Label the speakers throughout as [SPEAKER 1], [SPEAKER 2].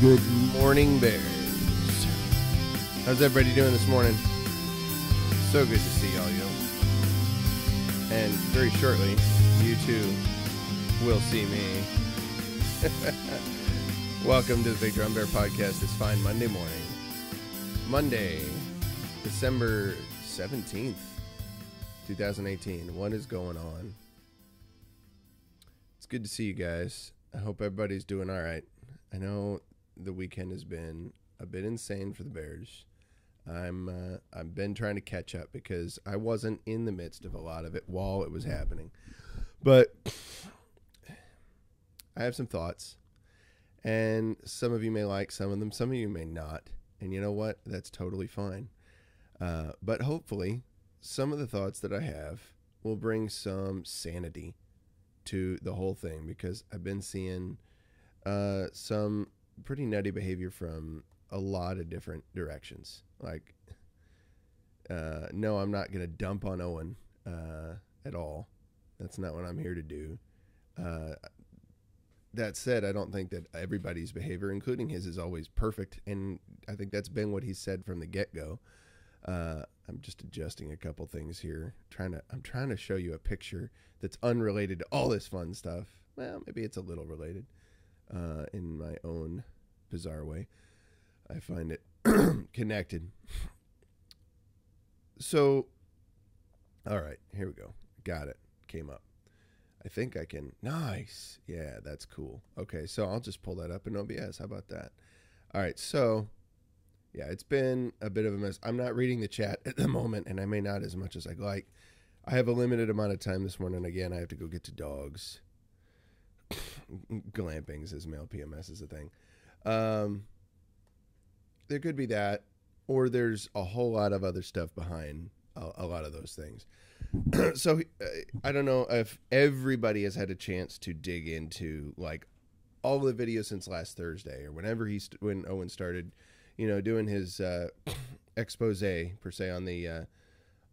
[SPEAKER 1] Good morning, Bears. How's everybody doing this morning? So good to see all you. And very shortly, you too will see me. Welcome to the Big Drum Bear Podcast. It's fine Monday morning. Monday, December 17th, 2018. What is going on? It's good to see you guys. I hope everybody's doing all right. I know the weekend has been a bit insane for the Bears. I've been trying to catch up because I wasn't in the midst of a lot of it while it was happening. But I have some thoughts, and some of you may like some of them, some of you may not. And you know what? That's totally fine. But hopefully, some of the thoughts that I have will bring some sanity to the whole thing, because I've been seeing some pretty nutty behavior from a lot of different directions. Like, no, I'm not going to dump on Owen at all. That's not what I'm here to do. That said, I don't think that everybody's behavior, including his, is always perfect. And I think that's been what he said from the get-go. I'm just adjusting a couple things here. I'm trying to show you a picture that's unrelated to all this fun stuff. Well, maybe it's a little related in my own bizarre way. I find it connected. So, all right, here we go. Got it. Came up. I think I can. Nice. Yeah, that's cool. Okay, so I'll just pull that up in OBS. How about that? All right, so, yeah, it's been a bit of a mess. I'm not reading the chat at the moment, and I may not as much as I'd like. I have a limited amount of time this morning. Again, I have to go get to dogs. Glamping says male PMS is a thing. There could be that, or there's a whole lot of other stuff behind a lot of those things. So I don't know if everybody has had a chance to dig into like all the videos since last Thursday, or whenever when Owen started, doing his expose per se on the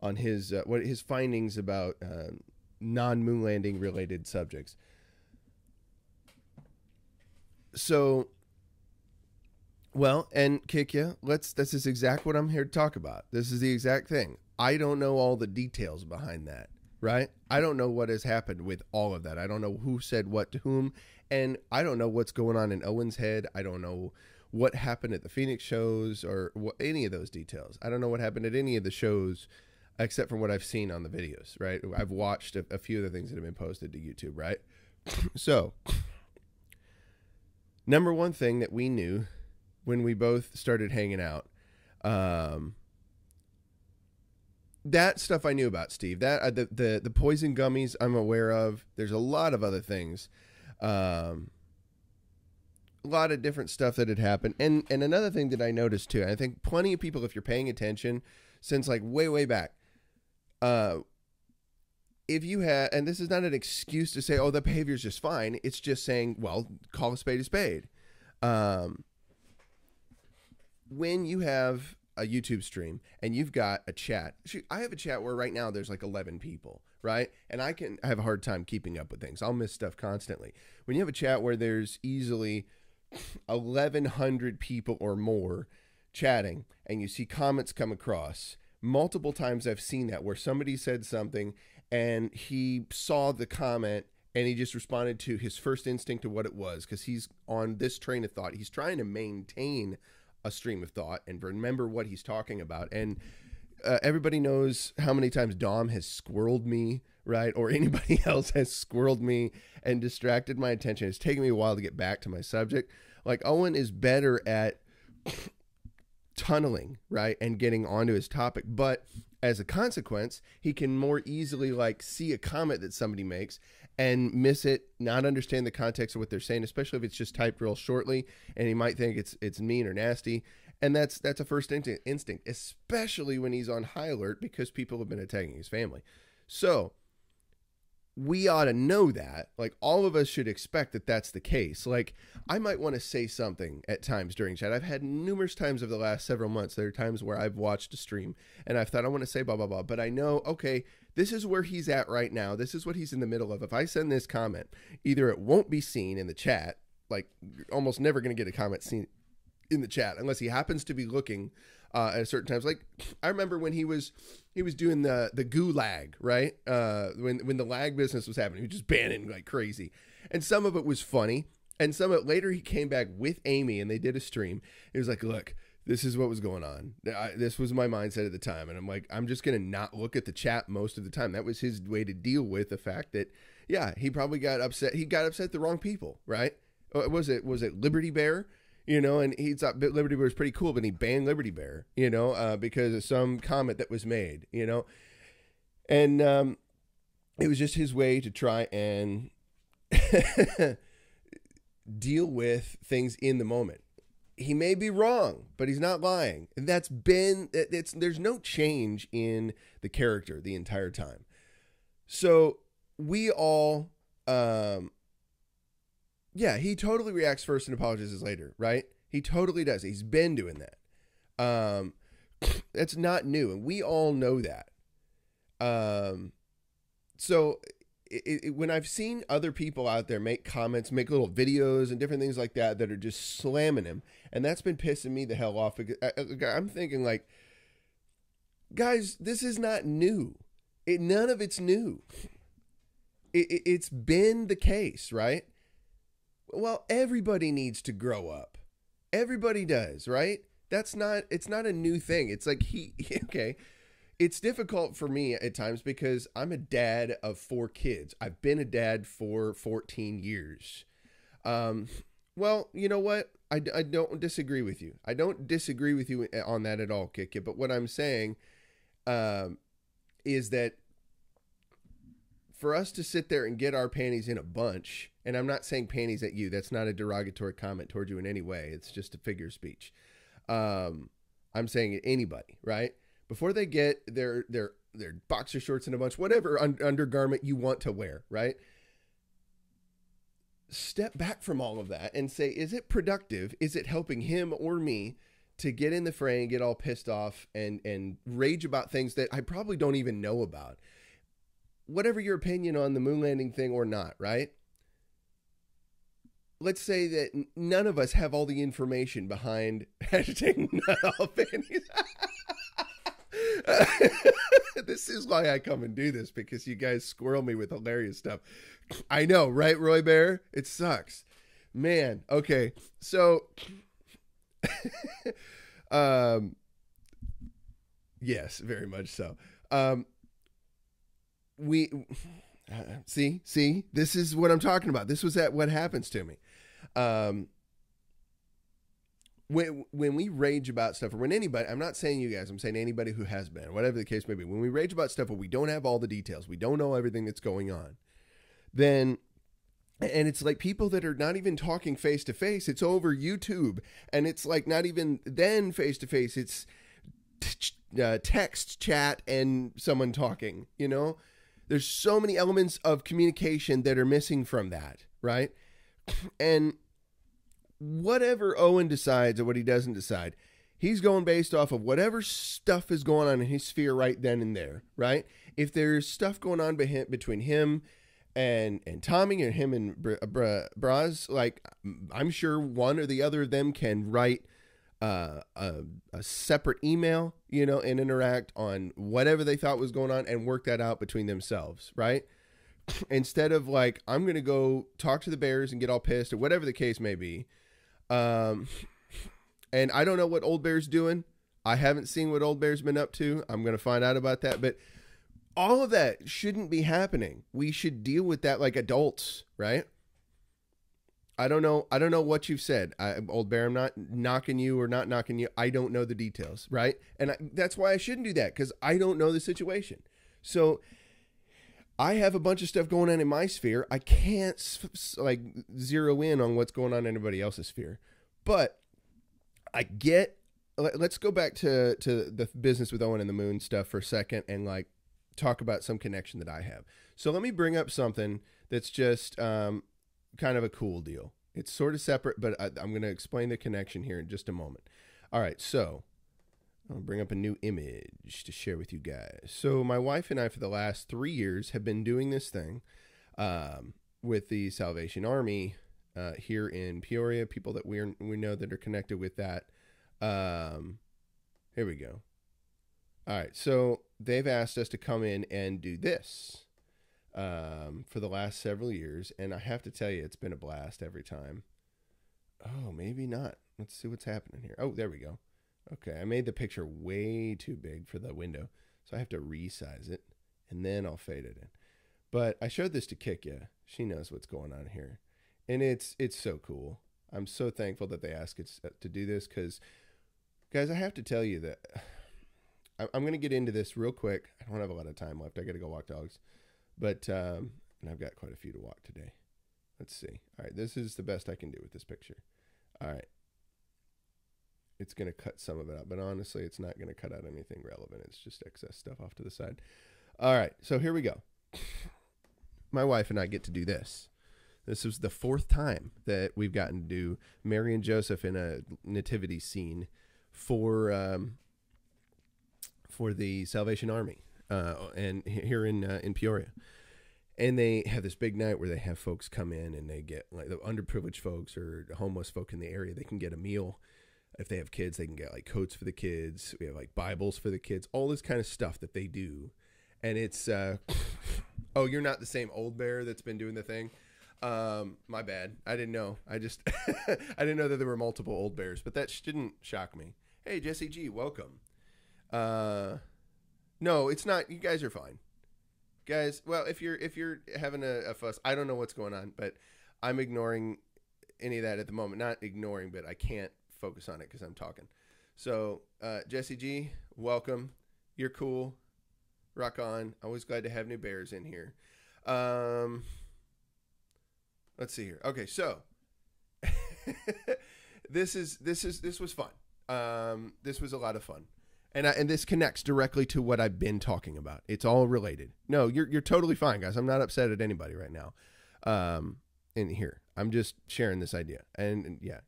[SPEAKER 1] on his what his findings about non-moon landing related subjects. So, well, and kick you, this is exact what I'm here to talk about. This is the exact thing. I don't know all the details behind that, right? I don't know what has happened with all of that. I don't know who said what to whom, and I don't know what's going on in Owens Head. I don't know what happened at the Phoenix shows or any of those details. I don't know what happened at any of the shows except for what I've seen on the videos, right? I've watched a few of the things that have been posted to YouTube, right? So, number one thing that we knew when we both started hanging out, that stuff I knew about, Steve. That the poison gummies I'm aware of. There's a lot of other things, a lot of different stuff that had happened. And another thing that I noticed too, and I think plenty of people, if you're paying attention, since like way back, if you had, and this is not an excuse to say, oh, the behavior is just fine. It's just saying, well, call a spade a spade. When you have a YouTube stream and you've got a chat, I have a chat where right now there's like 11 people, right? And I have a hard time keeping up with things. I'll miss stuff constantly. When you have a chat where there's easily 1,100 people or more chatting, and you see comments come across, multiple times I've seen that where somebody said something and he saw the comment and he just responded to his first instinct of what it was, because he's on this train of thought. He's trying to maintain a stream of thought and remember what he's talking about. And everybody knows how many times Dom has squirreled me, right? Or anybody else has squirreled me and distracted my attention. It's taken me a while to get back to my subject. Like, Owen is better at tunneling, right? And getting onto his topic. But as a consequence, he can more easily like see a comment that somebody makes and miss it, not understand the context of what they're saying, especially if it's just typed real shortly, and he might think it's mean or nasty. And that's a first instinct, especially when he's on high alert because people have been attacking his family. So we ought to know that. Like, all of us should expect that that's the case. Like, I might want to say something at times during chat. I've had numerous times over the last several months. There are times where I've watched a stream and I've thought, I want to say blah, blah, blah. But I know, okay, this is where he's at right now. This is what he's in the middle of. If I send this comment, either it won't be seen in the chat, like almost never going to get a comment seen in the chat unless he happens to be looking at a certain times. Like I remember when he was doing the gulag, right? When the lag business was happening, he was just banning like crazy. And some of it was funny. And some of it later he came back with Amy and they did a stream. It was like, look, this is what was going on. This was my mindset at the time. And I'm like, I'm just going to not look at the chat most of the time. That was his way to deal with the fact that, yeah, he probably got upset. He got upset at the wrong people, right? Was it Liberty Bear? You know, and he thought Liberty Bear was pretty cool, but he banned Liberty Bear, you know, because of some comment that was made, you know. And it was just his way to try and deal with things in the moment. He may be wrong, but he's not lying. And there's no change in the character the entire time. So we all, yeah, he totally reacts first and apologizes later, right? He totally does. He's been doing that. That's not new. And we all know that. So when I've seen other people out there make comments, make little videos and different things like that are just slamming him, and that's been pissing me the hell off. Because I'm thinking like, guys, this is not new. None of it's new. It's been the case, right? Well, everybody needs to grow up. Everybody does, right? It's not a new thing. It's like okay. It's difficult for me at times because I'm a dad of 4 kids. I've been a dad for 14 years. Well, you know what? I don't disagree with you. I don't disagree with you on that at all, Kick It. But what I'm saying is that for us to sit there and get our panties in a bunch, and I'm not saying panties at you. That's not a derogatory comment towards you in any way. It's just a figure of speech. I'm saying anybody, right? Before they get their boxer shorts in a bunch, whatever undergarment you want to wear, right? Step back from all of that and say, is it productive? Is it helping him or me to get in the fray and get all pissed off and rage about things that I probably don't even know about? Whatever your opinion on the moon landing thing or not, right? Let's say that none of us have all the information behind hashtag not all panties. This is why I come and do this, because you guys squirrel me with hilarious stuff. I know, right, Roy Bear? It sucks, man. Okay, so yes, very much so. We see, this is what I'm talking about. This was what happens to me. When we rage about stuff, or when anybody, I'm not saying you guys, I'm saying anybody who has been, whatever the case may be, when we rage about stuff where we don't have all the details, we don't know everything that's going on, then, and it's like people that are not even talking face to face, it's over YouTube, and it's like not even then face to face, it's text, chat, and someone talking, you know? There's so many elements of communication that are missing from that, right? And whatever Owen decides or what he doesn't decide, he's going based off of whatever stuff is going on in his sphere right then and there, right? If there's stuff going on between him and Tommy, or him and Braz, like, I'm sure one or the other of them can write a separate email, you know, and interact on whatever they thought was going on and work that out between themselves, right? Instead of like, I'm going to go talk to the Bears and get all pissed or whatever the case may be. And I don't know what Old Bear's doing. I haven't seen what Old Bear's been up to. I'm going to find out about that. But all of that shouldn't be happening. We should deal with that like adults, right? I don't know what you've said. Old Bear, I'm not knocking you or not knocking you. I don't know the details, right? And that's why I shouldn't do that, because I don't know the situation. So I have a bunch of stuff going on in my sphere. I can't like zero in on what's going on in anybody else's sphere. But I get, let's go back to the business with Owen and the moon stuff for a second and like talk about some connection that I have. So let me bring up something that's just kind of a cool deal. It's sort of separate, but I'm going to explain the connection here in just a moment. All right, so I'll bring up a new image to share with you guys. So my wife and I, for the last 3 years, have been doing this thing with the Salvation Army here in Peoria, people that we know that are connected with that. Here we go. All right, so they've asked us to come in and do this for the last several years, and I have to tell you, it's been a blast every time. Oh, maybe not. Let's see what's happening here. Oh, there we go. Okay, I made the picture way too big for the window, so I have to resize it, and then I'll fade it in. But I showed this to Kikya. She knows what's going on here, and it's so cool. I'm so thankful that they asked us to do this because, guys, I have to tell you that I'm going to get into this real quick. I don't have a lot of time left. I got to go walk dogs, but and I've got quite a few to walk today. Let's see. All right, this is the best I can do with this picture. All right. It's going to cut some of it out, but honestly, it's not going to cut out anything relevant. It's just excess stuff off to the side. All right, so here we go. My wife and I get to do this. This was the 4th time that we've gotten to do Mary and Joseph in a nativity scene for the Salvation Army and here in Peoria. And they have this big night where they have folks come in and they get, like, the underprivileged folks or homeless folk in the area, they can get a meal. If they have kids, they can get like coats for the kids. We have like Bibles for the kids, all this kind of stuff that they do. And it's, oh, you're not the same old bear that's been doing the thing. My bad. I didn't know. I just, I didn't know that there were multiple old bears, but that didn't shock me. Hey, Jesse G, welcome. No, it's not. You guys are fine. Guys, well, if you're having a fuss, I don't know what's going on, but I'm ignoring any of that at the moment. Not ignoring, but I can't focus on it because I'm talking. So Jesse G, welcome. You're cool. Rock on. Always glad to have new bears in here. Let's see here. Okay, so this was fun. This was a lot of fun. And this connects directly to what I've been talking about. It's all related. No, you're totally fine, guys. I'm not upset at anybody right now. In here, I'm just sharing this idea. And yeah,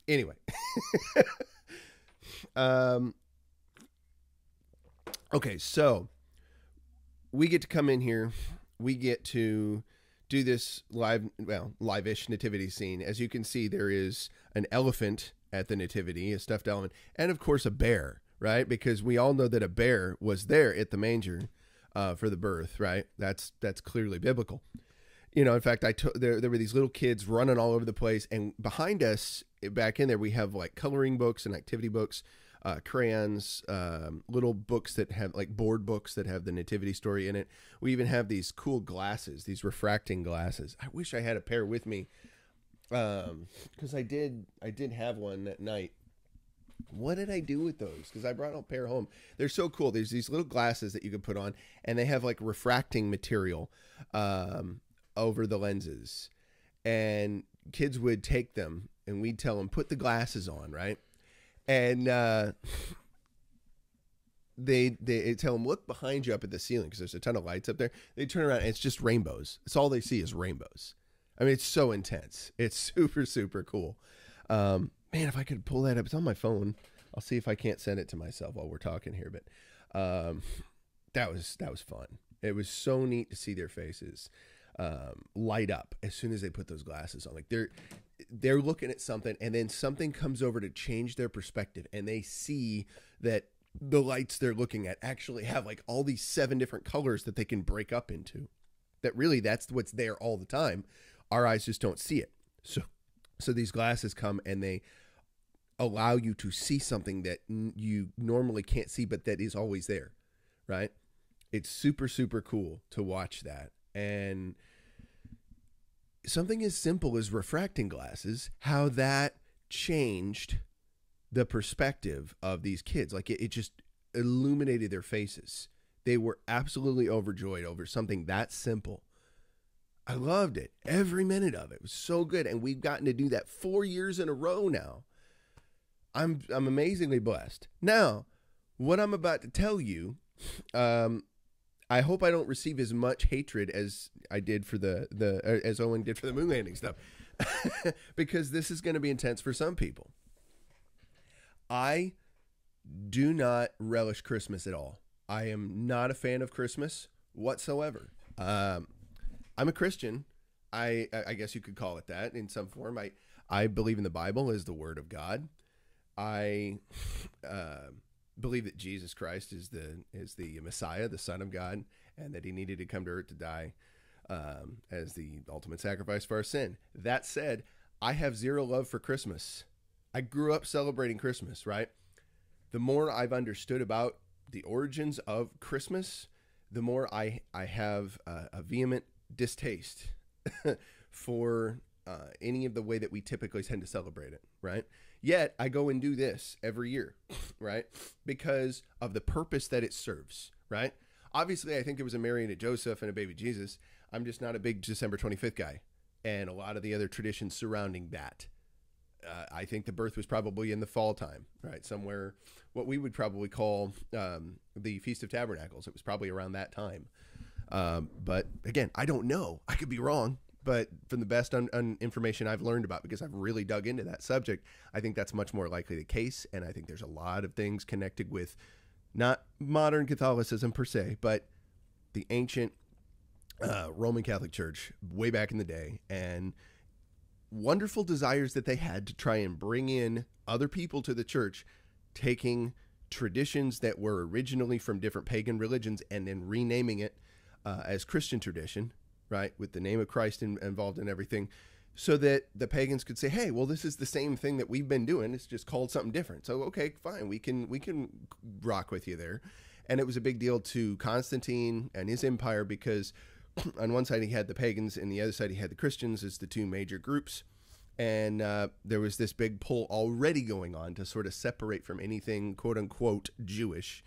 [SPEAKER 1] anyway. Okay, so we get to come in here. We get to do this live-ish nativity scene. As you can see, there is an elephant at the nativity, a stuffed elephant, and of course a bear, right? Because we all know that a bear was there at the manger for the birth, right? That's clearly biblical. You know, in fact, there were these little kids running all over the place, and behind us, back in there, we have like coloring books and activity books, crayons, little books that have like board books that have the nativity story in it. We even have these cool glasses, these refracting glasses. I wish I had a pair with me, because I did have one that night. What did I do with those? Because I brought a pair home. They're so cool. There's these little glasses that you can put on, and they have like refracting material over the lenses, and kids would take them and we'd tell them, put the glasses on, right? And they tell them, look behind you up at the ceiling because there's a ton of lights up there. They turn around and it's just rainbows. It's all they see is rainbows. I mean, it's so intense. It's super, super cool. Man, if I could pull that up, it's on my phone. I'll see if I can't send it to myself while we're talking here. But that was fun. It was so neat to see their faces light up as soon as they put those glasses on. Like they're looking at something, and then something comes over to change their perspective, and they see that the lights they're looking at actually have like all these 7 different colors that they can break up into. That really, that's what's there all the time. Our eyes just don't see it. So these glasses come and they allow you to see something that you normally can't see, but that is always there, right? It's super, super cool to watch that. And something as simple as refracting glasses, how that changed the perspective of these kids. Like it just illuminated their faces. They were absolutely overjoyed over something that simple. I loved it. Every minute of it was so good. And we've gotten to do that 4 years in a row now. I'm amazingly blessed. Now, what I'm about to tell you, I hope I don't receive as much hatred as I did for as Owen did for the moon landing stuff, because this is going to be intense for some people. I do not relish Christmas at all. I am not a fan of Christmas whatsoever. I'm a Christian. I guess you could call it that in some form. I believe in the Bible as the Word of God. I believe that Jesus Christ is the Messiah, the Son of God, and that he needed to come to earth to die as the ultimate sacrifice for our sin. That said, I have zero love for Christmas. I grew up celebrating Christmas, right? The more I've understood about the origins of Christmas, the more I have a vehement distaste for any of the way that we typically tend to celebrate it, right? Yet I go and do this every year, right? Because of the purpose that it serves, right? Obviously, I think there was a Mary and a Joseph and a baby Jesus. I'm just not a big December 25th guy, and a lot of the other traditions surrounding that. I think the birth was probably in the fall time, right? Somewhere, what we would probably call the Feast of Tabernacles. It was probably around that time. But again, I don't know. I could be wrong. But from the best information I've learned about, because I've really dug into that subject, I think that's much more likely the case. And I think there's a lot of things connected with not modern Catholicism per se, but the ancient Roman Catholic Church way back in the day, and wonderful desires that they had to try and bring in other people to the church, taking traditions that were originally from different pagan religions and then renaming it as Christian tradition, right, with the name of Christ involved in everything, so that the pagans could say, hey, well, this is the same thing that we've been doing. It's just called something different. So, okay, fine. We can rock with you there. And it was a big deal to Constantine and his empire, because on one side he had the pagans and the other side he had the Christians as the two major groups. And there was this big pull already going on to sort of separate from anything quote unquote Jewish,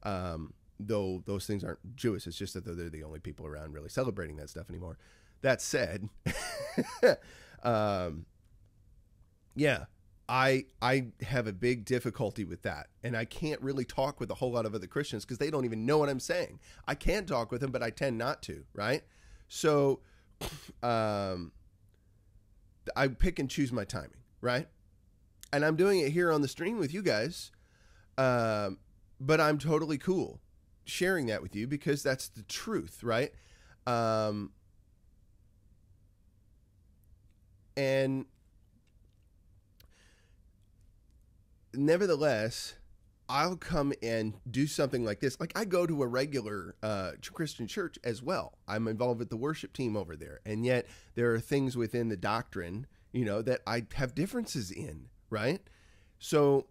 [SPEAKER 1] though those things aren't Jewish. It's just that they're the only people around really celebrating that stuff anymore. That said, yeah, I have a big difficulty with that. And I can't really talk with a whole lot of other Christians because they don't even know what I'm saying. I can talk with them, but I tend not to, right? So I pick and choose my timing, right? And I'm doing it here on the stream with you guys, but I'm totally cool sharing that with you because that's the truth, right? And nevertheless, I'll come and do something like this. Like I go to a regular Christian church as well. I'm involved with the worship team over there. And yet there are things within the doctrine, you know, that I have differences in, right? So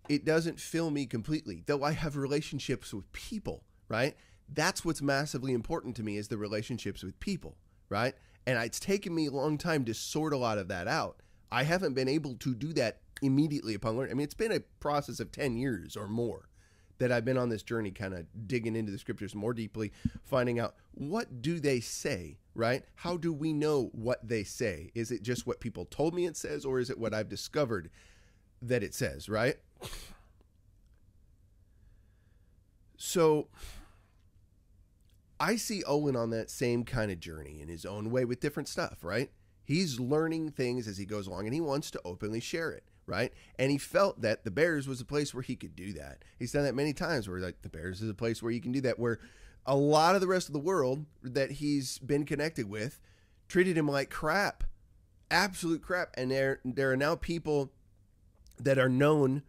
[SPEAKER 1] it doesn't fill me completely, though I have relationships with people, right? That's what's massively important to me, is the relationships with people, right? And it's taken me a long time to sort a lot of that out. I haven't been able to do that immediately upon learning. I mean, it's been a process of 10 years or more that I've been on this journey, kind of digging into the scriptures more deeply, finding out what do they say, right? How do we know what they say? Is it just what people told me it says, or is it what I've discovered that it says, right? So I see Owen on that same kind of journey in his own way with different stuff, right? He's learning things as he goes along, and he wants to openly share it, right? And he felt that the Bears was a place where he could do that. He's done that many times, where like the Bears is a place where you can do that, where a lot of the rest of the world that he's been connected with treated him like crap, absolute crap. And there are now people that are known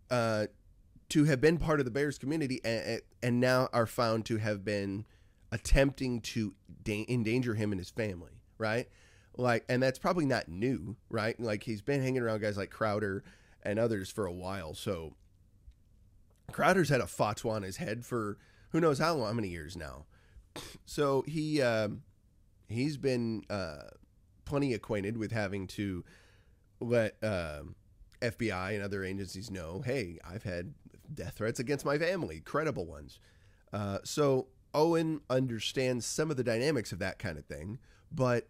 [SPEAKER 1] to have been part of the Bears community and now are found to have been attempting to endanger him and his family, right? Like, and that's probably not new, right? Like, he's been hanging around guys like Crowder and others for a while. So Crowder's had a fatwa on his head for who knows how long, how many years now. So he's been plenty acquainted with having to let FBI and other agencies know, hey, I've had death threats against my family, credible ones. So Owen understands some of the dynamics of that kind of thing, but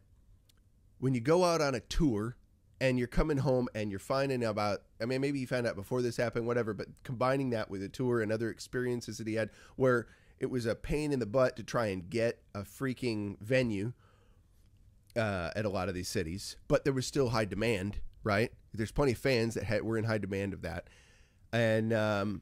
[SPEAKER 1] when you go out on a tour and you're coming home and you're finding about, I mean, maybe you found out before this happened, whatever, but combining that with a tour and other experiences that he had where it was a pain in the butt to try and get a freaking venue at a lot of these cities, but there was still high demand, right? There's plenty of fans that were in high demand of that. And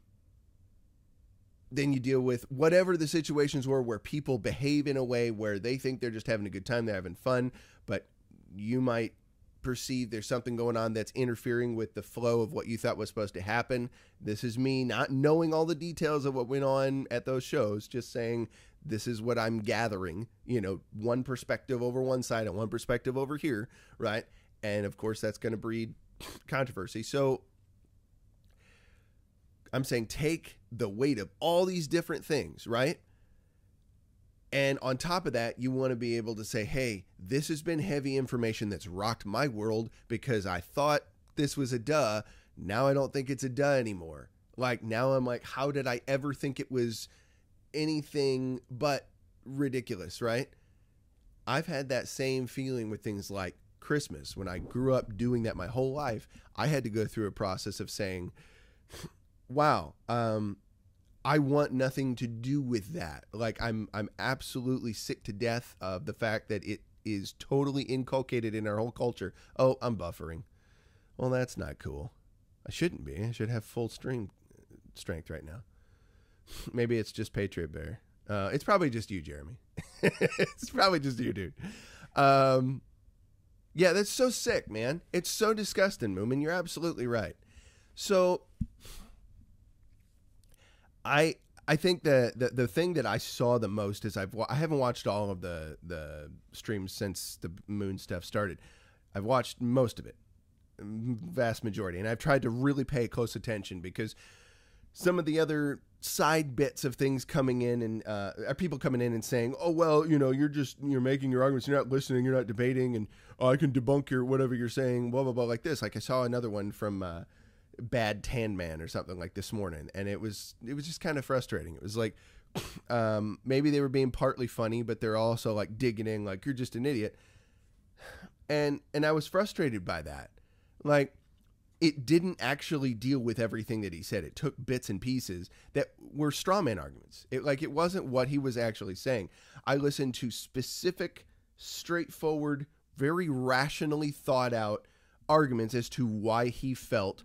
[SPEAKER 1] then you deal with whatever the situations were where people behave in a way where they think they're just having a good time, they're having fun, but you might perceive there's something going on that's interfering with the flow of what you thought was supposed to happen. This is me not knowing all the details of what went on at those shows, just saying this is what I'm gathering, one perspective over one side and one perspective over here, right? And of course that's going to breed controversy. So I'm saying take the weight of all these different things, right? And on top of that, you want to be able to say, hey, this has been heavy information that's rocked my world because I thought this was a duh. Now I don't think it's a duh anymore. Like, now I'm like, how did I ever think it was anything but ridiculous, right? I've had that same feeling with things like Christmas. When I grew up doing that my whole life, I had to go through a process of saying, wow, I want nothing to do with that. Like, I'm absolutely sick to death of the fact that it is totally inculcated in our whole culture. Oh, I'm buffering. Well, that's not cool. I shouldn't be. I should have full stream strength right now. Maybe it's just Patriot Bear. It's probably just you, Jeremy. It's probably just you, dude. Yeah, that's so sick, man. It's so disgusting, Moomin. You're absolutely right. So I think the thing that I saw the most is I haven't watched all of the streams since the moon stuff started. I've watched most of it, vast majority, and I've tried to really pay close attention because some of the other side bits of things coming in and are people coming in and saying, oh, well, you're making your arguments, you're not listening, you're not debating, and I can debunk your whatever you're saying, blah, blah, blah, like this. Like I saw another one from Bad Tan Man or something like this morning, and it was just kind of frustrating. It was like maybe they were being partly funny, but they're also like digging in like, you're just an idiot. And I was frustrated by that. Like, it didn't actually deal with everything that he said. It took bits and pieces that were straw man arguments. It wasn't what he was actually saying. I listened to specific, straightforward, very rationally thought out arguments as to why he felt,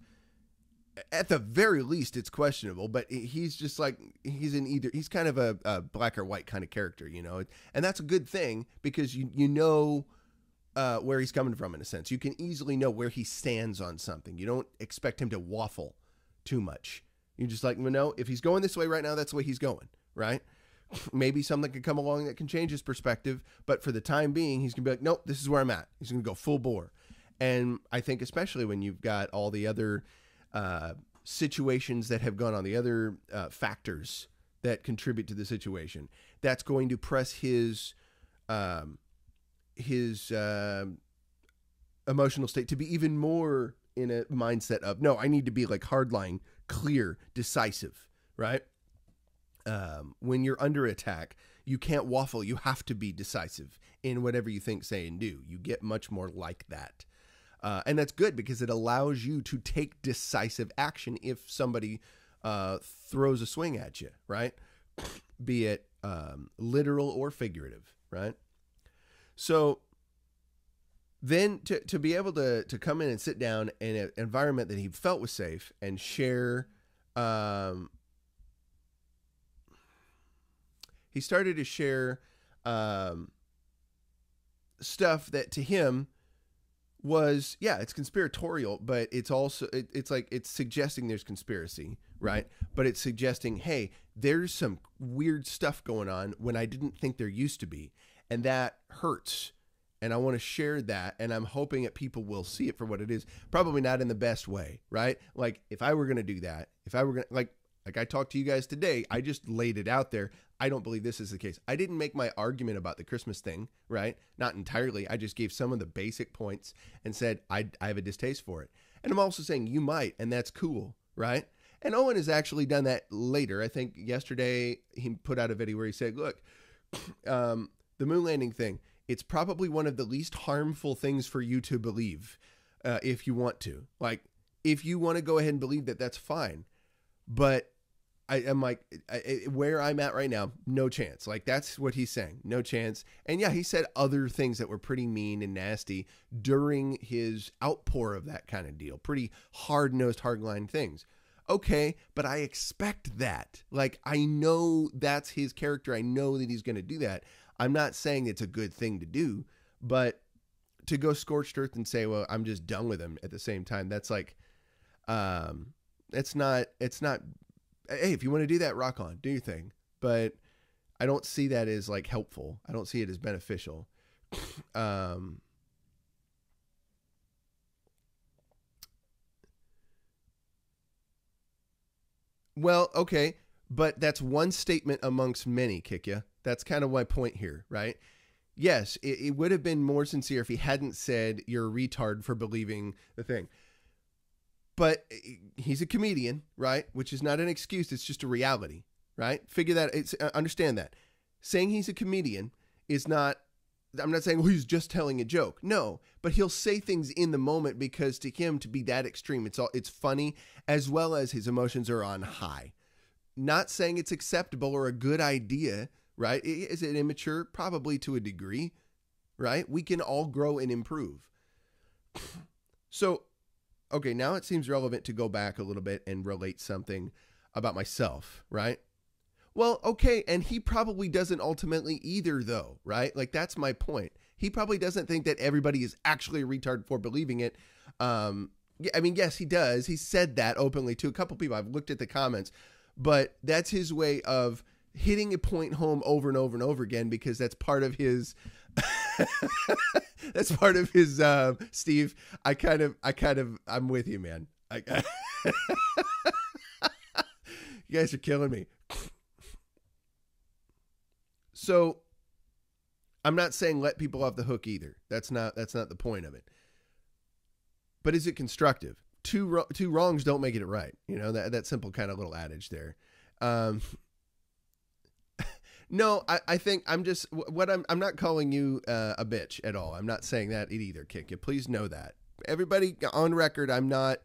[SPEAKER 1] at the very least, it's questionable, but he's just like, he's kind of a black or white kind of character, and that's a good thing because you know where he's coming from in a sense. You can easily know where he stands on something. You don't expect him to waffle too much. You're just like, well, no, if he's going this way right now, that's the way he's going, right? Maybe something can come along that can change his perspective, but for the time being, he's going to be like, nope, this is where I'm at. He's going to go full bore. And I think especially when you've got all the other situations that have gone on, the other factors that contribute to the situation, that's going to press his emotional state to be even more in a mindset of, no, I need to be like hardline, clear, decisive, right? When you're under attack, you can't waffle. You have to be decisive in whatever you think, say, and do. You get much more like that. And that's good because it allows you to take decisive action if somebody throws a swing at you, right? Be it literal or figurative, right? So then to be able to come in and sit down in an environment that he felt was safe and share, he started to share stuff that to him was, yeah, it's conspiratorial, but it's also, it's like, it's suggesting there's conspiracy, right? But it's suggesting, hey, there's some weird stuff going on when I didn't think there used to be. And that hurts. And I want to share that. And I'm hoping that people will see it for what it is. Probably not in the best way, right? Like if I were going to do that, if I were going to, like I talked to you guys today, I just laid it out there. I don't believe this is the case. I didn't make my argument about the Christmas thing, right? Not entirely. I just gave some of the basic points and said, I have a distaste for it. And I'm also saying you might, and that's cool, right? And Owen has actually done that later. I think yesterday he put out a video where he said, look, the moon landing thing, it's probably one of the least harmful things for you to believe if you want to. Like, if you want to go ahead and believe that, that's fine. But I'm like, where I'm at right now, no chance. Like, that's what he's saying, no chance. And yeah, he said other things that were pretty mean and nasty during his outpour of that kind of deal. Pretty hard-nosed, hardline things. Okay, but I expect that. Like, I know that's his character. I know that he's going to do that. I'm not saying it's a good thing to do, but to go scorched earth and say, well, I'm just done with him at the same time. That's like, it's not, hey, if you want to do that, rock on, do your thing. But I don't see that as like helpful. I don't see it as beneficial. Well, okay, but that's one statement amongst many, Kikya. That's kind of my point here, right? Yes, it would have been more sincere if he hadn't said you're a retard for believing the thing. But he's a comedian, right? Which is not an excuse. It's just a reality, right? Figure that. Understand that. Saying he's a comedian is not, I'm not saying, well, he's just telling a joke. No, but he'll say things in the moment because to him, to be that extreme, it's funny, as well as his emotions are on high. Not saying it's acceptable or a good idea, right? Is it immature? Probably to a degree, right? We can all grow and improve. So, okay, now it seems relevant to go back a little bit and relate something about myself, right? Well, okay, and he probably doesn't ultimately either, though, right? Like, that's my point. He probably doesn't think that everybody is actually a retard for believing it. I mean, yes, he does. He said that openly to a couple people. I've looked at the comments, but that's his way of hitting a point home over and over and over again, because that's part of his that's part of his Steve, I'm with you, man. You guys are killing me. So I'm not saying let people off the hook either. That's not the point of it. But is it constructive? Two wrongs don't make it right. You know, that simple kind of little adage there. No, I think I'm not calling you a bitch at all. I'm not saying that either, Kikya. Please know that. Everybody on record, I'm not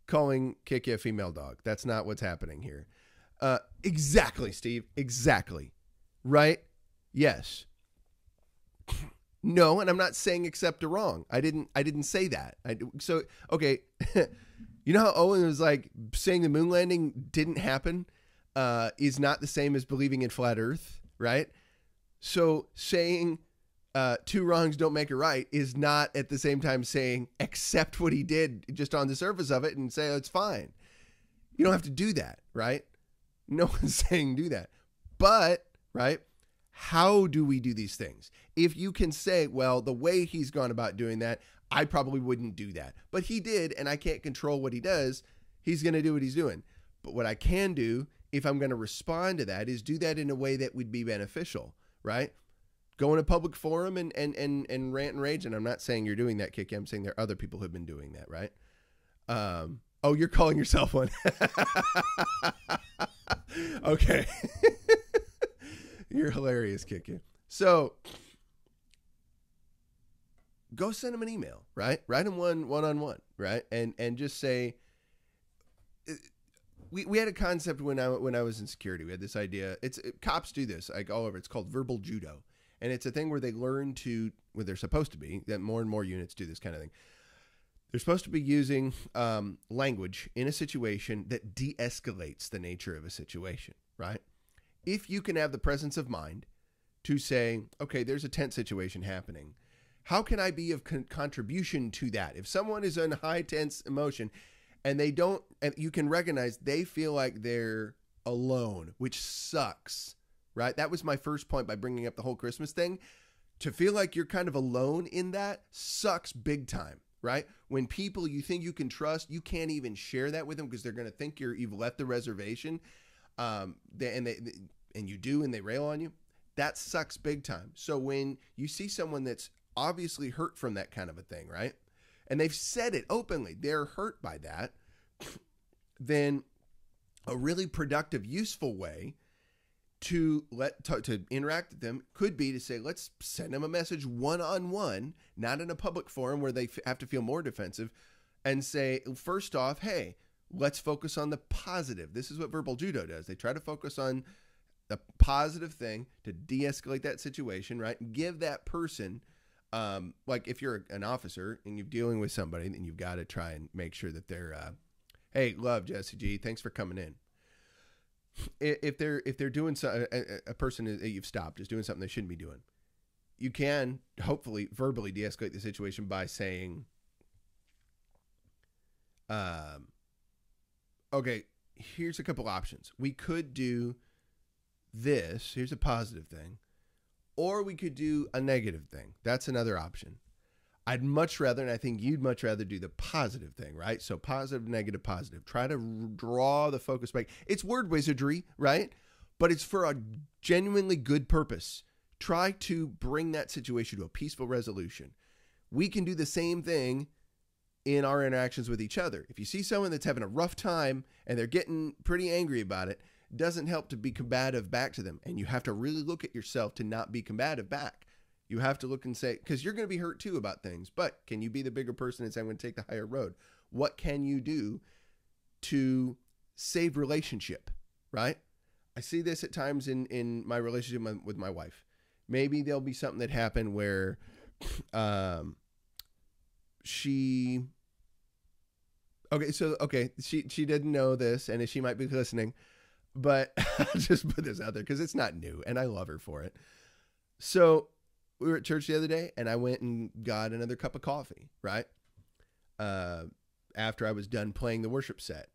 [SPEAKER 1] calling Kikya a female dog. That's not what's happening here. Exactly, Steve. Exactly. Right? Yes. No, and I'm not saying accept or wrong. I didn't say that. So, okay. You know how Owen was like saying the moon landing didn't happen? Is not the same as believing in flat earth, right? So saying two wrongs don't make a right is not at the same time saying accept what he did just on the surface of it and say, oh, it's fine. You don't have to do that, right? No one's saying do that. But, right, how do we do these things? If you can say, well, the way he's gone about doing that, I probably wouldn't do that. But he did, and I can't control what he does. He's going to do what he's doing. But what I can do, if I'm going to respond to that, is do that in a way that would be beneficial, right? Go in a public forum and rant and rage. And I'm not saying you're doing that, Kiki. I'm saying there are other people who have been doing that, right? Oh, you're calling yourself one. Okay. You're hilarious, Kiki. So go send him an email, right? Write him one-on-one, right? And just say, we had a concept when I was in security. We had this idea. Cops do this like all over. It's called verbal judo. And it's a thing where they learn to, where they're supposed to be, that more and more units do this kind of thing. They're supposed to be using language in a situation that de-escalates the nature of a situation, right? If you can have the presence of mind to say, okay, there's a tense situation happening. How can I be of contribution to that? If someone is in high tense emotion and they don't, and you can recognize they feel like they're alone, which sucks, right? That was my first point by bringing up the whole Christmas thing. To feel like you're kind of alone in that sucks big time, right? When people you think you can trust, you can't even share that with them because they're going to think you've left the reservation. And you do, and they rail on you. That sucks big time. So when you see someone that's obviously hurt from that kind of a thing, right? And they've said it openly, they're hurt by that, then a really productive, useful way to interact with them could be to say, let's send them a message one-on-one, not in a public forum where they have to feel more defensive, and say, first off, hey, let's focus on the positive. This is what verbal judo does. They try to focus on the positive thing to de-escalate that situation, right? And give that person, like if you're an officer and you're dealing with somebody, then you've got to try and make sure that they're, hey, love, Jesse G, thanks for coming in. If they're doing so, a person that you've stopped is doing something they shouldn't be doing, you can hopefully verbally de-escalate the situation by saying, okay, here's a couple options. We could do this. Here's a positive thing. Or we could do a negative thing. That's another option. I'd much rather, and I think you'd much rather do the positive thing, right? So positive, negative, positive. Try to draw the focus back. It's word wizardry, right? But it's for a genuinely good purpose. Try to bring that situation to a peaceful resolution. We can do the same thing in our interactions with each other. If you see someone that's having a rough time and they're getting pretty angry about it, doesn't help to be combative back to them. And you have to really look at yourself to not be combative back. You have to look and say, because you're going to be hurt too about things, but can you be the bigger person and say, I'm going to take the higher road? What can you do to save relationship, right? I see this at times in my relationship with my wife. Maybe there'll be something that happened where she didn't know this, and she might be listening, but I'll just put this out there because it's not new and I love her for it. So we were at church the other day and I went and got another cup of coffee, right? After I was done playing the worship set.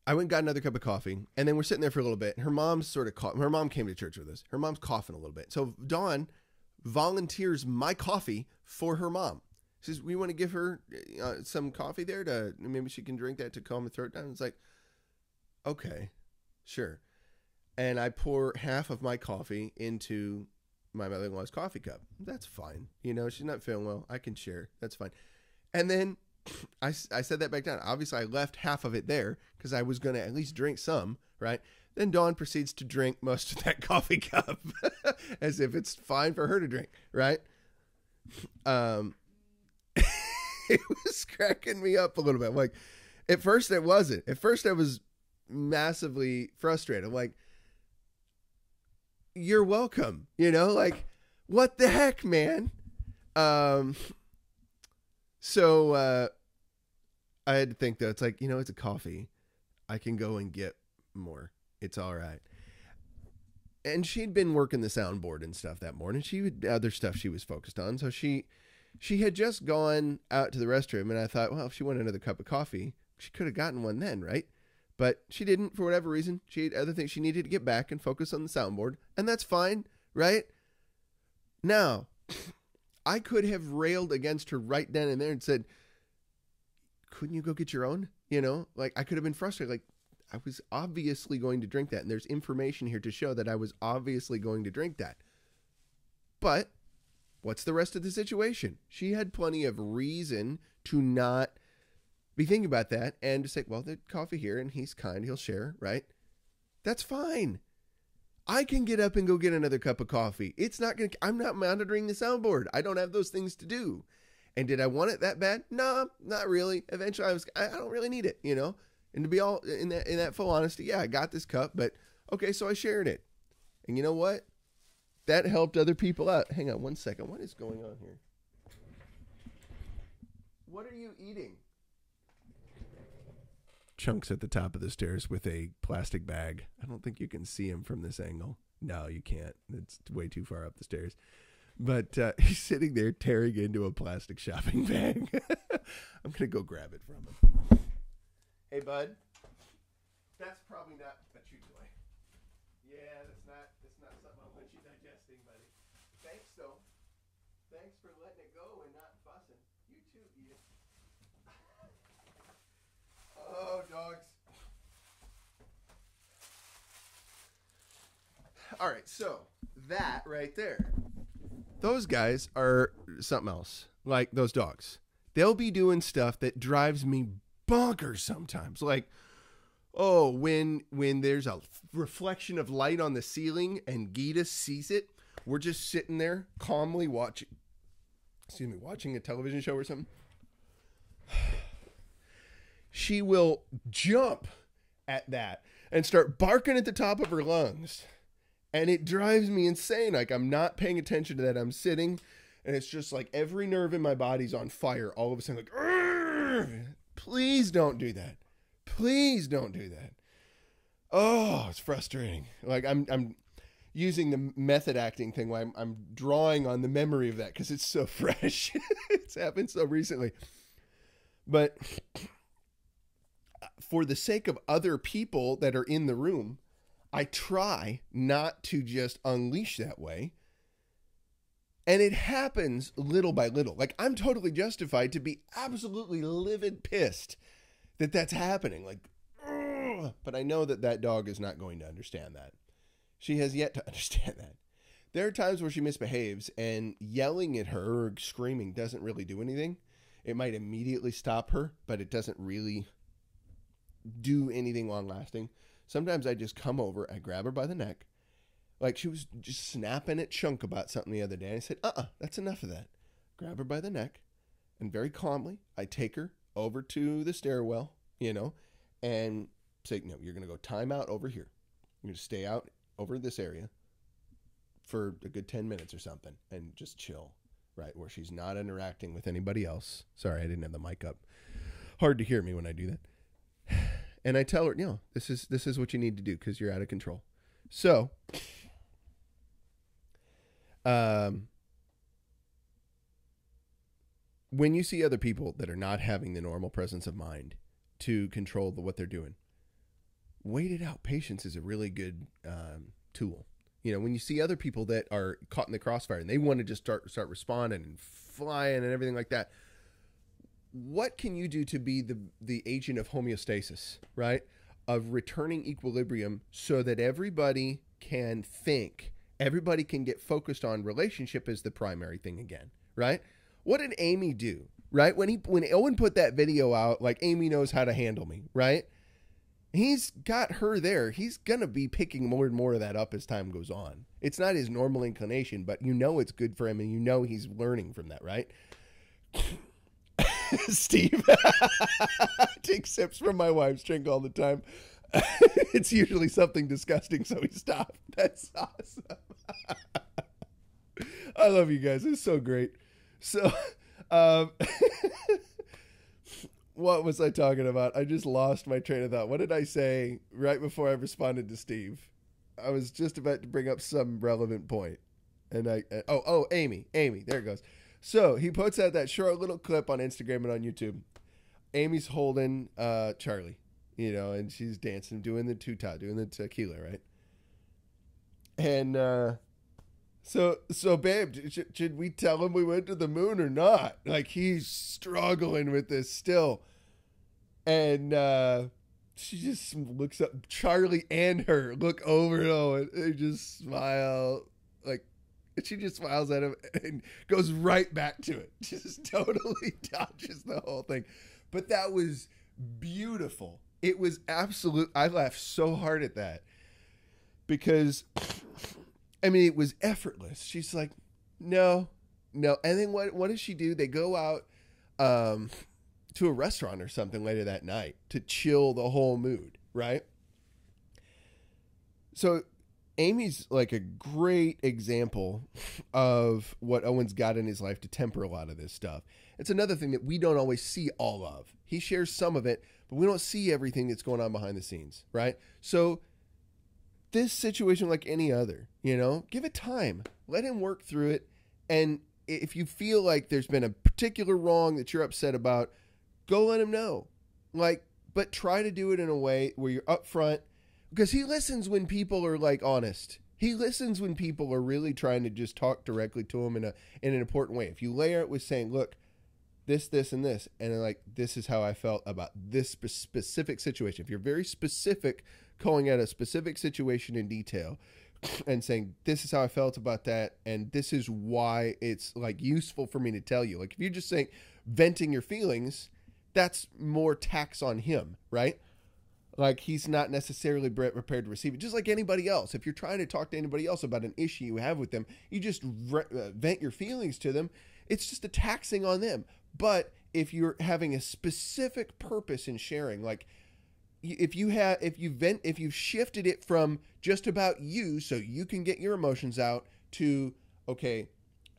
[SPEAKER 1] I went and got another cup of coffee, and then we're sitting there for a little bit. Her mom's sort of her mom came to church with us. Her mom's coughing a little bit. So Dawn volunteers my coffee for her mom. She says, we want to give her some coffee there to, maybe she can drink that to calm her throat down. It's like, okay, sure. And I pour half of my coffee into my mother-in-law's coffee cup. That's fine. You know, she's not feeling well. I can share. That's fine. And then I set that back down. Obviously, I left half of it there because I was going to at least drink some, right? Then Dawn proceeds to drink most of that coffee cup as if it's fine for her to drink, right? It was cracking me up a little bit. Like, at first it wasn't. At first I was massively frustrated. I'm like, you're welcome. You know, like, what the heck, man? So I had to think, though, it's like, you know, it's a coffee. I can go and get more. It's all right. And she'd been working the soundboard and stuff that morning. She had other stuff she was focused on. So she had just gone out to the restroom, and I thought, well, if she wanted another cup of coffee, she could have gotten one then, right? But she didn't for whatever reason. She had other things she needed to get back and focus on the soundboard, and that's fine, right? Now, I could have railed against her right then and there and said, couldn't you go get your own? You know, like, I could have been frustrated. Like, I was obviously going to drink that, and there's information here to show that I was obviously going to drink that. But what's the rest of the situation? She had plenty of reason to not be thinking about that and to say, well, the coffee here, and he's kind, he'll share, right? That's fine. I can get up and go get another cup of coffee. I'm not monitoring the soundboard. I don't have those things to do. And did I want it that bad? No, not really. Eventually I don't really need it, you know? And to be all in that full honesty, yeah, I got this cup, but okay, so I shared it. And you know what? That helped other people out. Hang on one second. What is going on here? What are you eating? Chunks at the top of the stairs with a plastic bag. I don't think you can see him from this angle. No, you can't. It's way too far up the stairs. But he's sitting there tearing into a plastic shopping bag. I'm going to go grab it from him. Hey, bud. That's probably not a chew toy. Yeah, that's not something I want you digesting, buddy. Thanks, though. Thanks for letting it go and not fussing. You too, eat it. Oh, dogs. All right, so that right there. Those guys are something else, like those dogs. They'll be doing stuff that drives me bonkers sometimes. Like, oh, when there's a reflection of light on the ceiling and Gita sees it, we're just sitting there calmly watching a television show or something. She will jump at that and start barking at the top of her lungs. And it drives me insane. Like, I'm not paying attention to that. I'm sitting, and it's just like every nerve in my body's on fire all of a sudden. Like, Please don't do that. Please don't do that. Oh, it's frustrating. Like I'm using the method acting thing while I'm drawing on the memory of that because it's so fresh. It's happened so recently. But for the sake of other people that are in the room, I try not to just unleash that way. And it happens little by little. Like, I'm totally justified to be absolutely livid pissed that that's happening. Like, ugh. But I know that that dog is not going to understand that. She has yet to understand that. There are times where she misbehaves and yelling at her or screaming doesn't really do anything. It might immediately stop her, but it doesn't really do anything long lasting. Sometimes I just come over, I grab her by the neck. Like, she was just snapping at Chunk about something the other day. And I said, that's enough of that. Grab her by the neck, and very calmly, I take her over to the stairwell, and say, no, you're going to go time out over here. You're going to stay out over this area for a good 10 minutes or something and just chill, right? Where she's not interacting with anybody else. Sorry, I didn't have the mic up. Hard to hear me when I do that. And I tell her, this is what you need to do because you're out of control. So, when you see other people that are not having the normal presence of mind to control what they're doing, wait it out. Patience is a really good tool. When you see other people that are caught in the crossfire and they want to just start responding and flying and everything like that, what can you do to be the agent of homeostasis, right? Of returning equilibrium so that everybody can think, everybody can get focused on relationship as the primary thing again, right? What did Amy do, right? When Owen put that video out, like, Amy knows how to handle me, right? He's got her there. He's going to be picking more and more of that up as time goes on. It's not his normal inclination, but it's good for him, and he's learning from that, right? Steve takes sips from my wife's drink all the time. It's usually something disgusting, so he stopped. That's awesome. I love you guys. It's so great. So, what was I talking about? I just lost my train of thought. What did I say right before I responded to Steve? I was just about to bring up some relevant point. And Amy, there it goes. So he puts out that short little clip on Instagram and on YouTube. Amy's holding Charlie, and she's dancing, doing the tuta, doing the tequila, right? And so babe, should we tell him we went to the moon or not? Like, he's struggling with this still. And she just looks up. Charlie and her look over at Owen. They just smile, like. She just smiles at him and goes right back to it. Just totally dodges the whole thing. But that was beautiful. It was absolute. I laughed so hard at that because, it was effortless. She's like, no. And then what does she do? They go out to a restaurant or something later that night to chill the whole mood, right? So Amy's like a great example of what Owen's got in his life to temper a lot of this stuff. It's another thing that we don't always see all of. He shares some of it, but we don't see everything that's going on behind the scenes, right? So this situation, like any other, give it time. Let him work through it. And if you feel like there's been a particular wrong that you're upset about, go let him know. But try to do it in a way where you're upfront. Because he listens when people are honest. He listens when people are really trying to just talk directly to him in an important way. If you layer it with saying, look, this, and this, and then this is how I felt about this specific situation. If you're very specific, calling out a specific situation in detail and saying, this is how I felt about that, and this is why it's useful for me to tell you. If you're just saying venting your feelings, that's more tax on him, right? He's not necessarily prepared to receive it. Just like anybody else. If you're trying to talk to anybody else about an issue you have with them, you just vent your feelings to them. It's just a taxing on them. But if you're having a specific purpose in sharing, if you've shifted it from just about you so you can get your emotions out to, okay,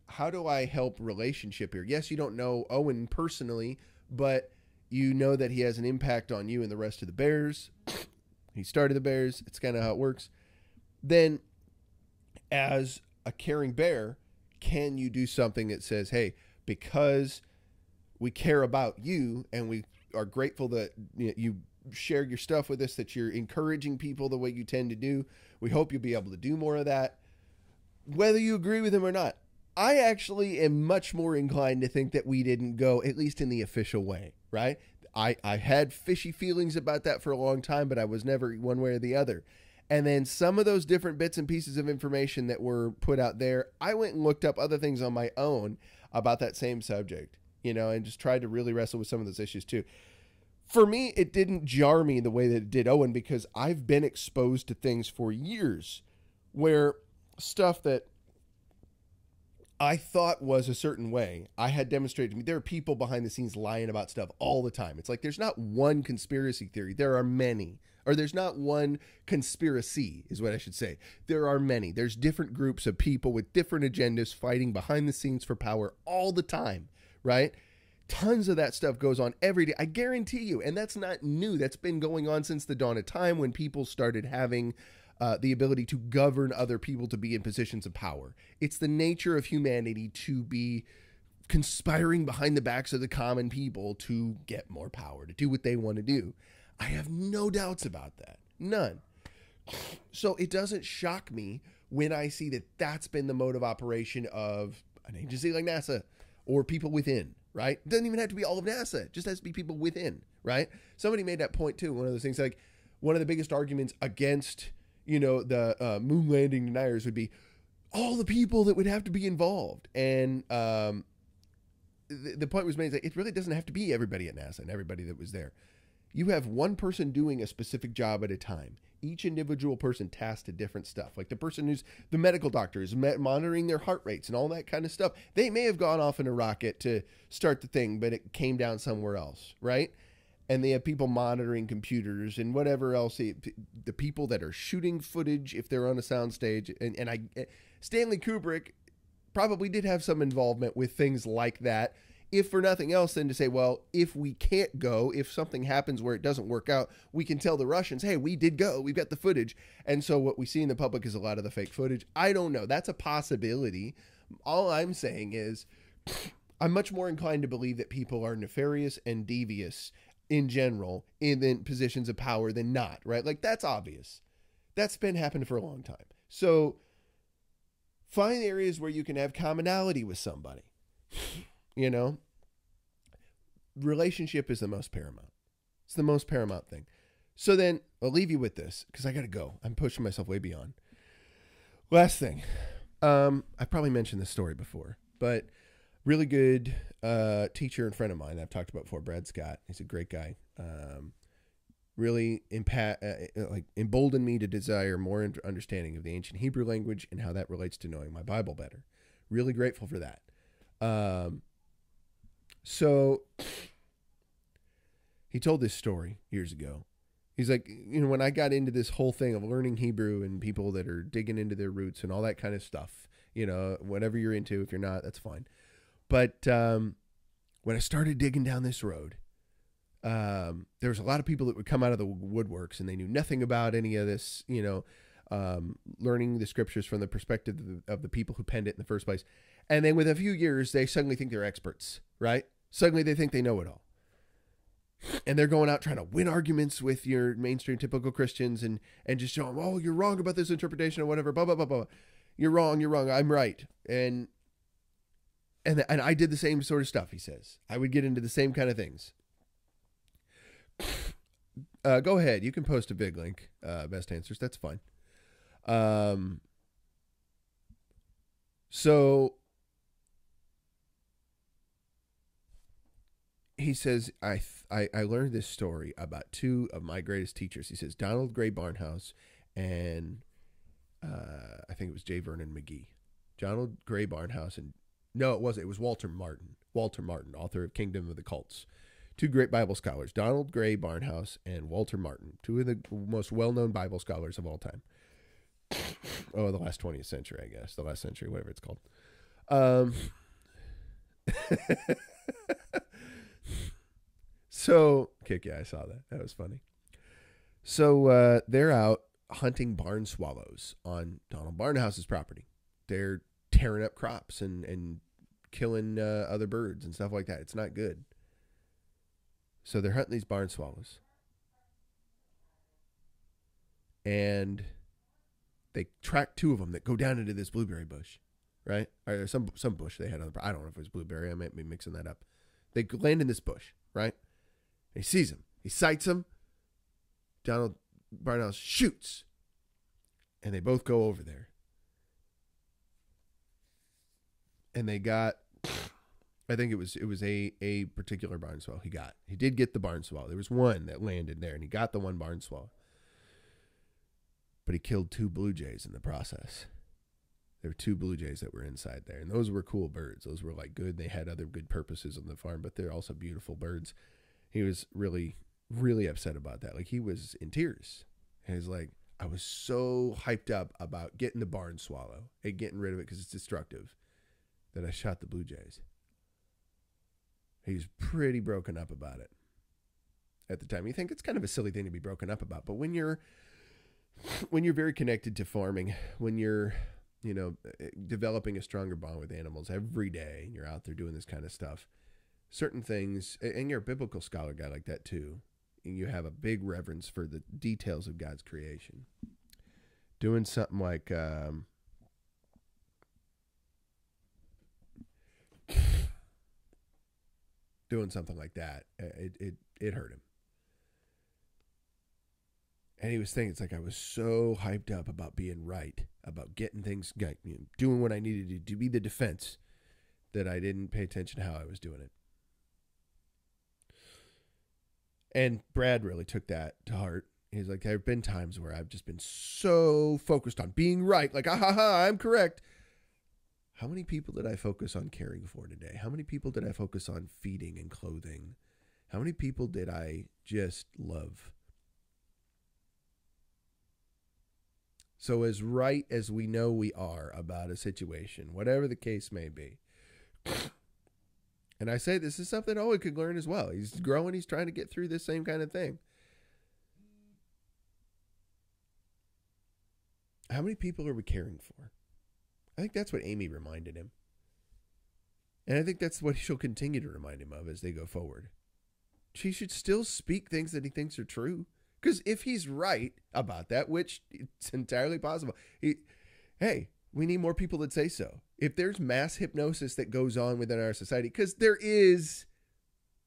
[SPEAKER 1] how do I help relationship here? Yes, you don't know Owen personally, but You know that he has an impact on you and the rest of the bears. He started the bears. It's kind of how it works. Then, as a caring bear, can you do something that says, hey, because we care about you and we are grateful that you share your stuff with us, that you're encouraging people the way you tend to do. We hope you'll be able to do more of that, whether you agree with him or not. I actually am much more inclined to think that we didn't go, at least in the official way, right? I had fishy feelings about that for a long time, but I was never one way or the other. And then some of those different bits and pieces of information that were put out there, I went and looked up other things on my own about that same subject, and just tried to really wrestle with some of those issues too. For me, it didn't jar me the way that it did Owen, because I've been exposed to things for years where stuff that I thought was a certain way, I had demonstrated to me. There are people behind the scenes lying about stuff all the time. It's like there's not one conspiracy theory. There are many. Or there's not one conspiracy, is what I should say. There are many. There's different groups of people with different agendas fighting behind the scenes for power all the time, right? Tons of that stuff goes on every day. I guarantee you. And that's not new. That's been going on since the dawn of time, when people started having the ability to govern other people to be in positions of power. It's the nature of humanity to be conspiring behind the backs of the common people to get more power, to do what they want to do. I have no doubts about that. None. So it doesn't shock me when I see that that's been the mode of operation of an agency like NASA or people within, right? It doesn't even have to be all of NASA. It just has to be people within, right? Somebody made that point too. One of those things, like one of the biggest arguments against, the moon landing deniers would be all the people that would have to be involved. And the point was made that it really doesn't have to be everybody at NASA and everybody that was there. You have one person doing a specific job at a time. Each individual person tasked to different stuff. Like the person who's the medical doctor is monitoring their heart rates and all that kind of stuff. They may have gone off in a rocket to start the thing, but it came down somewhere else, right? And they have people monitoring computers and whatever else. The people that are shooting footage if they're on a soundstage. And Stanley Kubrick probably did have some involvement with things like that. If for nothing else, then to say, well, if we can't go, if something happens where it doesn't work out, we can tell the Russians, hey, we did go, we've got the footage. And so what we see in the public is a lot of the fake footage. I don't know. That's a possibility. All I'm saying is I'm much more inclined to believe that people are nefarious and devious in general in positions of power than not, right? Like that's obvious. That's been happening for a long time. So find areas where you can have commonality with somebody. Relationship is the most paramount. It's the most paramount thing. So then I'll leave you with this because I got to go. I'm pushing myself way beyond. Last thing. I probably mentioned this story before, but really good teacher and friend of mine that I've talked about before, Brad Scott. He's a great guy. Really emboldened me to desire more understanding of the ancient Hebrew language and how that relates to knowing my Bible better. Really grateful for that. So he told this story years ago. He's like, when I got into this whole thing of learning Hebrew and people that are digging into their roots and all that kind of stuff, whatever you're into, if you're not, that's fine. But when I started digging down this road, there was a lot of people that would come out of the woodworks and they knew nothing about any of this, learning the scriptures from the perspective of the people who penned it in the first place. And then with a few years, they suddenly think they're experts, right? Suddenly they think they know it all. And they're going out trying to win arguments with your mainstream typical Christians and just show them, oh, you're wrong about this interpretation or whatever, blah, blah, blah, blah. You're wrong, I'm right. And I did the same sort of stuff, he says. I would get into the same kind of things. Go ahead. You can post a big link, best answers. That's fine. So he says, I learned this story about two of my greatest teachers. He says, Donald Gray Barnhouse and I think it was J. Vernon McGee. Donald Gray Barnhouse and no, it wasn't. It was Walter Martin. Walter Martin, author of Kingdom of the Cults. Two great Bible scholars, Donald Gray Barnhouse and Walter Martin, two of the most well-known Bible scholars of all time. Oh, the last 20th century, I guess. The last century, whatever it's called. So, kick, yeah, I saw that. That was funny. So they're out hunting barn swallows on Donald Barnhouse's property. They're tearing up crops and killing other birds and stuff like that. It's not good. So they're hunting these barn swallows. And they track 2 of them that go down into this blueberry bush, right? Or some bush they had on the, I don't know if it was blueberry. I might be mixing that up. They land in this bush, right? He sees them. He sights them. Donald Barnhouse shoots. And they both go over there. And they got, I think it was a particular barn swallow he got. He did get the barn swallow. There was one that landed there, and he got the one barn swallow. But he killed 2 blue jays in the process. There were 2 blue jays that were inside there, and those were cool birds. Those were like good. They had other good purposes on the farm, but they're also beautiful birds. He was really, really upset about that. Like, he was in tears. And he's like, I was so hyped up about getting the barn swallow and getting rid of it because it's destructive that I shot the blue jays. He was pretty broken up about it at the time. You think it's kind of a silly thing to be broken up about, but when you're very connected to farming, when you're, developing a stronger bond with animals every day, and you're out there doing this kind of stuff, certain things, and you're a biblical scholar guy like that too, and you have a big reverence for the details of God's creation. Doing something like, that, it hurt him. And he was thinking, it's like, I was so hyped up about being right, about getting things, doing what I needed to be the defense, that I didn't pay attention to how I was doing it. And Brad really took that to heart. He's like, there have been times where I've just been so focused on being right. Like, I'm correct. How many people did I focus on caring for today? How many people did I focus on feeding and clothing? How many people did I just love? So as right as we know we are about a situation, whatever the case may be, and I say this is something Owen could learn as well. He's growing. He's trying to get through this same kind of thing. How many people are we caring for? I think that's what Amy reminded him. And I think that's what she'll continue to remind him of as they go forward. She should still speak things that he thinks are true. Because if he's right about that, which it's entirely possible, hey, we need more people that say so. If there's mass hypnosis that goes on within our society, because there is,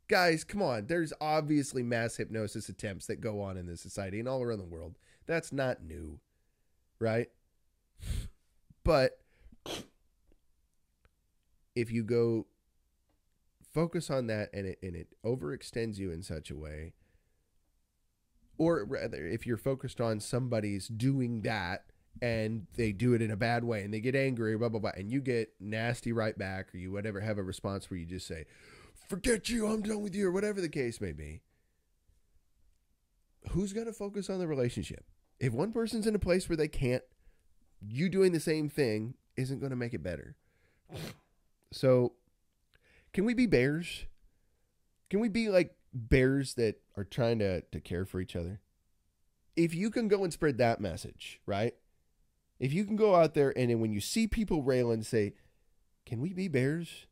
[SPEAKER 1] guys, come on, there's obviously mass hypnosis attempts that go on in this society and all around the world. That's not new, right? But if you go focus on that and it overextends you in such a way, or rather, if you're focused on somebody's doing that and they do it in a bad way and they get angry, blah, blah, blah, and you get nasty right back, or you whatever, have a response where you just say, forget you, I'm done with you, or whatever the case may be, who's going to focus on the relationship? If one person's in a place where they can't, you doing the same thing isn't going to make it better. So can we be bears? Can we be like bears that are trying to care for each other? If you can go and spread that message, right? If you can go out there and then when you see people railing, say, can we be bears?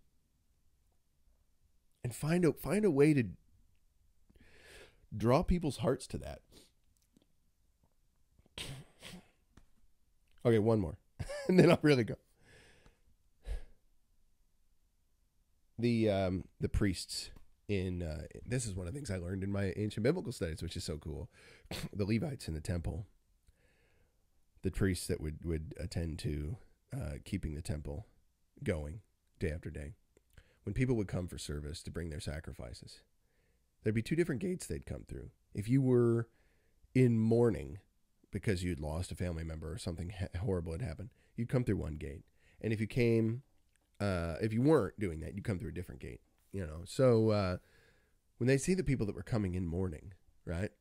[SPEAKER 1] And find a way to draw people's hearts to that. Okay, one more. And then I'll really go. The priests in this is one of the things I learned in my ancient biblical studies, which is so cool. The Levites in the temple, the priests that would attend to keeping the temple going day after day. When people would come for service to bring their sacrifices, there'd be 2 different gates they'd come through. If you were in mourning because you'd lost a family member or something horrible had happened, you'd come through one gate. And if you came, if you weren't doing that, you'd come through a different gate. So when they see the people that were coming in mourning, right,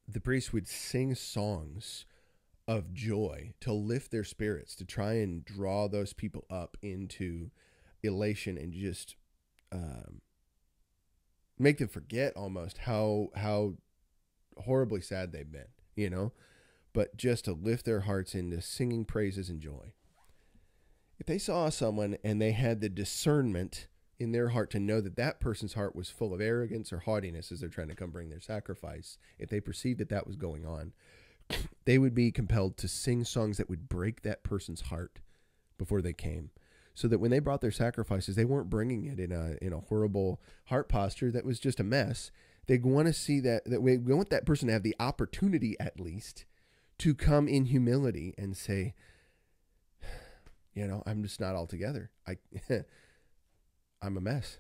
[SPEAKER 1] the priests would sing songs of joy to lift their spirits, to try and draw those people up into elation and just make them forget almost how horribly sad they've been, you know, but just to lift their hearts into singing praises and joy. If they saw someone and they had the discernment in their heart to know that that person's heart was full of arrogance or haughtiness as they're trying to come bring their sacrifice, if they perceived that that was going on, they would be compelled to sing songs that would break that person's heart before they came, so that when they brought their sacrifices, they weren't bringing it in a horrible heart posture that was just a mess. They'd want to see that we want that person to have the opportunity, at least, to come in humility and say, you know, I'm just not all together. I'm a mess.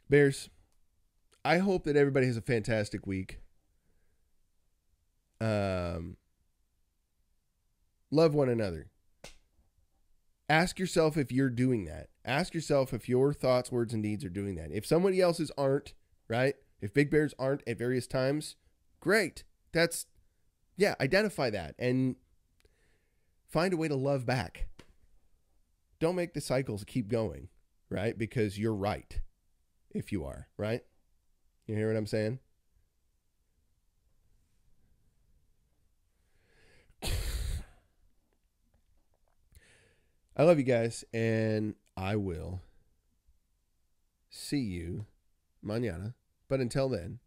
[SPEAKER 1] Bears, I hope that everybody has a fantastic week. Love one another. Ask yourself if you're doing that. Ask yourself if your thoughts, words, and deeds are doing that. If somebody else's aren't, right? If big bears aren't at various times, great. Identify that and find a way to love back. Don't make the cycles keep going, right? Because you're right if you are, right? You hear what I'm saying? I love you guys, and I will see you mañana. But until then,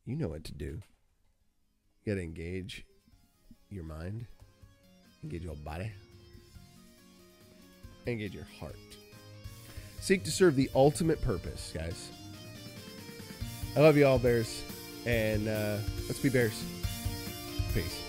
[SPEAKER 1] you know what to do. You got to engage your mind, engage your body, engage your heart. Seek to serve the ultimate purpose, guys. I love you all, bears, and let's be bears. Peace.